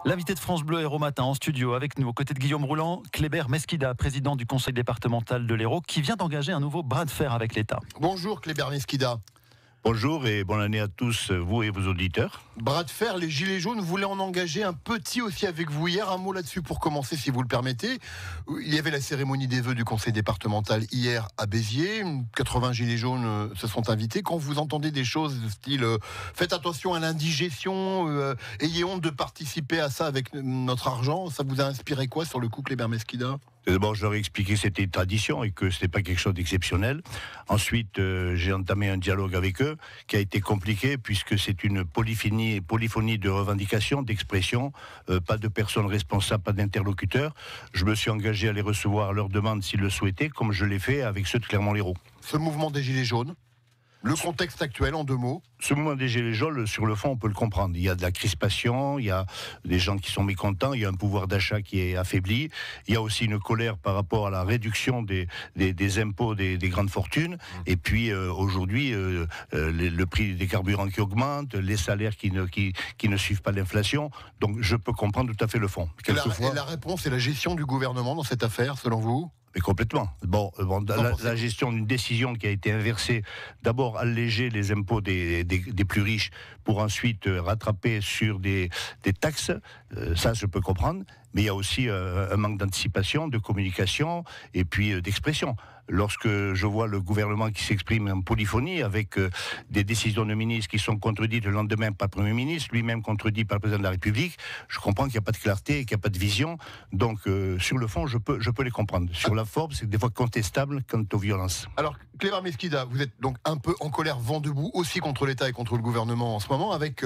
L'invité de France Bleu Hérault Matin en studio avec nous, aux côtés de Guillaume Rouland, Kléber Mesquida, président du conseil départemental de l'Hérault, qui vient d'engager un nouveau bras de fer avec l'État. Bonjour Kléber Mesquida. Bonjour et bonne année à tous, vous et vos auditeurs. Bras de fer, les Gilets jaunes voulaient en engager un petit aussi avec vous hier. Un mot là-dessus pour commencer, si vous le permettez. Il y avait la cérémonie des vœux du conseil départemental hier à Béziers. 80 Gilets jaunes se sont invités. Quand vous entendez des choses de style faites attention à l'indigestion, ayez honte de participer à ça avec notre argent, ça vous a inspiré quoi sur le coup, Kléber Mesquida ? D'abord, je leur ai expliqué que c'était une tradition et que ce n'était pas quelque chose d'exceptionnel. Ensuite, j'ai entamé un dialogue avec eux qui a été compliqué puisque c'est une polyphonie de revendications, d'expressions, pas de personnes responsables, pas d'interlocuteurs. Je me suis engagé à les recevoir à leur demande s'ils le souhaitaient, comme je l'ai fait avec ceux de Clermont-Lérault. Ce mouvement des Gilets jaunes, le contexte actuel en 2 mots. Ce mouvement des Gilets jaunes, sur le fond, on peut le comprendre. Il y a de la crispation, il y a des gens qui sont mécontents, il y a un pouvoir d'achat qui est affaibli, il y a aussi une colère par rapport à la réduction des impôts des grandes fortunes, et puis aujourd'hui, le prix des carburants qui augmente, les salaires qui ne suivent pas l'inflation. Donc je peux comprendre tout à fait le fond. Et la réponse est la gestion du gouvernement dans cette affaire, selon vous ? Mais complètement. La gestion d'une décision qui a été inversée, d'abord alléger les impôts des plus riches pour ensuite rattraper sur des taxes, ça je peux comprendre, mais il y a aussi un manque d'anticipation, de communication et puis d'expression. Lorsque je vois le gouvernement qui s'exprime en polyphonie avec des décisions de ministres qui sont contredites le lendemain par le Premier ministre, lui-même contredit par le Président de la République, je comprends qu'il n'y a pas de clarté, qu'il n'y a pas de vision. Donc sur le fond, je peux les comprendre. Sur la forme, c'est des fois contestable quant aux violences. Alors, Kléber Mesquida, vous êtes donc un peu en colère, vent debout, aussi contre l'État et contre le gouvernement en ce moment, avec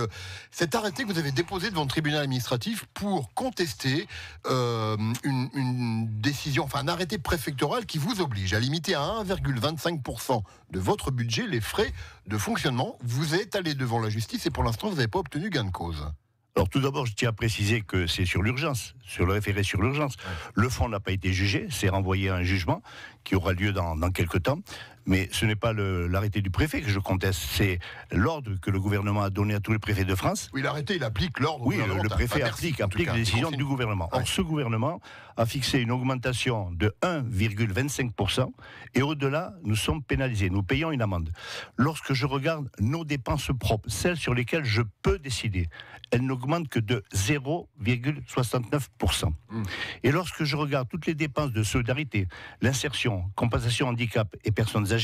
cet arrêté que vous avez déposé devant le tribunal administratif pour contester une décision, enfin un arrêté préfectoral qui vous oblige à limiter à 1,25% de votre budget les frais de fonctionnement. Vous êtes allé devant la justice et pour l'instant, vous n'avez pas obtenu gain de cause. Alors tout d'abord, je tiens à préciser que c'est sur l'urgence, sur le référé sur l'urgence. Le fond n'a pas été jugé, c'est renvoyé à un jugement qui aura lieu dans quelques temps. Mais ce n'est pas l'arrêté du préfet que je conteste, c'est l'ordre que le gouvernement a donné à tous les préfets de France. Oui, l'arrêté, il applique l'ordre. Oui, le préfet applique les décisions du gouvernement. Or, ce gouvernement a fixé une augmentation de 1,25% et au-delà, nous sommes pénalisés, nous payons une amende. Lorsque je regarde nos dépenses propres, celles sur lesquelles je peux décider, elles n'augmentent que de 0,69%. Et lorsque je regarde toutes les dépenses de solidarité, l'insertion, compensation handicap et personnes âgées,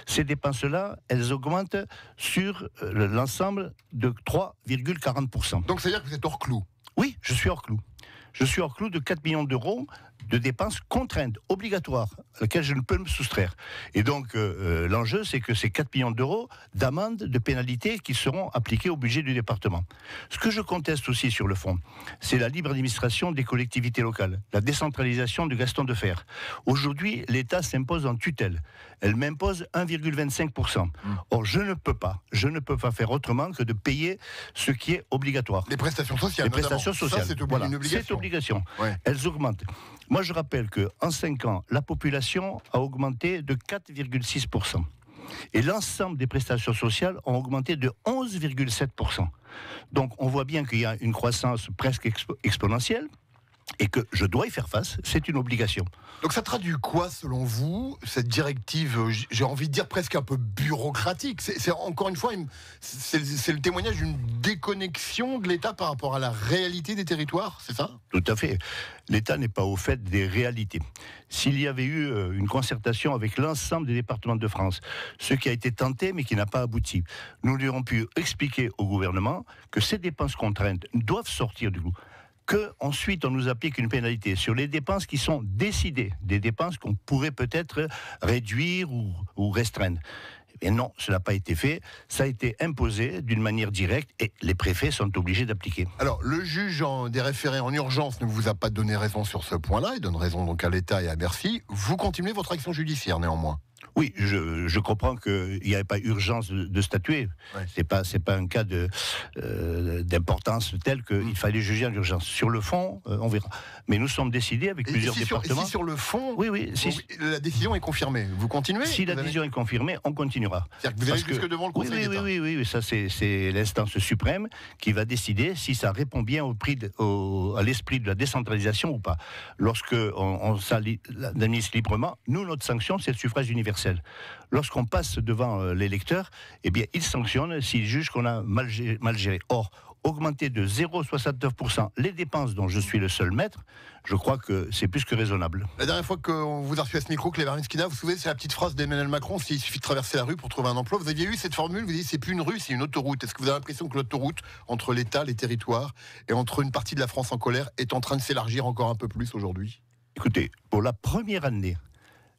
ces dépenses-là, elles augmentent sur l'ensemble de 3,40%. Donc, c'est-à-dire que vous êtes hors clou ? Oui, je suis hors clou. Je suis hors clou de 4 millions d'euros de dépenses contraintes, obligatoires, à laquelle je ne peux me soustraire. Et donc, l'enjeu, c'est que ces 4 millions d'euros d'amendes, de pénalités qui seront appliquées au budget du département. Ce que je conteste aussi sur le fond, c'est la libre administration des collectivités locales, la décentralisation du Gaston de Fer. Aujourd'hui, l'État s'impose en tutelle. Elle m'impose 1,25%. Or, je ne peux pas faire autrement que de payer ce qui est obligatoire. Les prestations sociales, Les prestations sociales, ça, c'est une obligation. C'est obligation. Ouais. Elles augmentent. Moi, je rappelle qu'en 5 ans, la population a augmenté de 4,6%. Et l'ensemble des prestations sociales ont augmenté de 11,7%. Donc, on voit bien qu'il y a une croissance presque exponentielle. Et que je dois y faire face, c'est une obligation. Donc ça traduit quoi, selon vous, cette directive, j'ai envie de dire presque un peu bureaucratique ? C'est encore une fois, c'est le témoignage d'une déconnexion de l'État par rapport à la réalité des territoires, c'est ça ? Tout à fait. L'État n'est pas au fait des réalités. S'il y avait eu une concertation avec l'ensemble des départements de France, ce qui a été tenté mais qui n'a pas abouti, nous lui aurions pu expliquer au gouvernement que ces dépenses contraintes doivent sortir du lot. Qu'ensuite on nous applique une pénalité sur les dépenses qui sont décidées, des dépenses qu'on pourrait peut-être réduire ou restreindre. Et non, cela n'a pas été fait, ça a été imposé d'une manière directe et les préfets sont obligés d'appliquer. Alors, le juge des référés en urgence ne vous a pas donné raison sur ce point-là, il donne raison donc à l'État et à Bercy. Vous continuez votre action judiciaire néanmoins ? Oui, je comprends qu'il n'y avait pas urgence de statuer. Ouais. C'est pas un cas d'importance telle qu'il fallait juger en urgence. Sur le fond, on verra. Mais nous sommes décidés avec plusieurs départements. Et si sur le fond, la décision est confirmée, vous continuez? Si la décision est confirmée, on continuera. C'est-à-dire que vous allez jusque devant le Conseil d'État. Oui, ça c'est l'instance suprême qui va décider si ça répond bien à l'esprit de la décentralisation ou pas. Lorsque on s'administre librement, nous, notre sanction, c'est le suffrage universel. Lorsqu'on passe devant l'électeur, eh bien, il sanctionne s'il juge qu'on a mal géré. Or, augmenter de 0,69% les dépenses dont je suis le seul maître, je crois que c'est plus que raisonnable. La dernière fois qu'on vous a reçu à ce micro, Kléber Meskida, vous vous souvenez, c'est la petite phrase d'Emmanuel Macron, s'il suffit de traverser la rue pour trouver un emploi. Vous aviez eu cette formule, vous dites c'est plus une rue, c'est une autoroute. Est-ce que vous avez l'impression que l'autoroute entre l'État, les territoires et entre une partie de la France en colère est en train de s'élargir encore un peu plus aujourd'hui? Écoutez, pour la première année,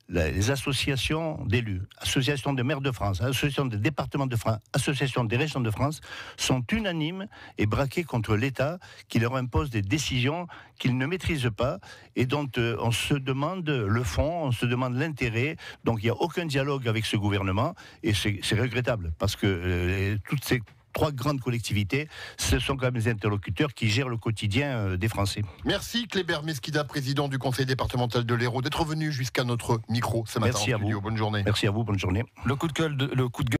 les associations d'élus, associations de maires de France, associations des départements de France, associations des régions de France sont unanimes et braquées contre l'État qui leur impose des décisions qu'ils ne maîtrisent pas et dont on se demande le fond, on se demande l'intérêt. Donc il n'y a aucun dialogue avec ce gouvernement et c'est regrettable parce que toutes ces 3 grandes collectivités, ce sont quand même les interlocuteurs qui gèrent le quotidien des Français. Merci Kléber Meskida, président du conseil départemental de l'Hérault, d'être venu jusqu'à notre micro ce matin. Merci à vous. Bonne journée. Merci à vous, bonne journée. Le coup de gueule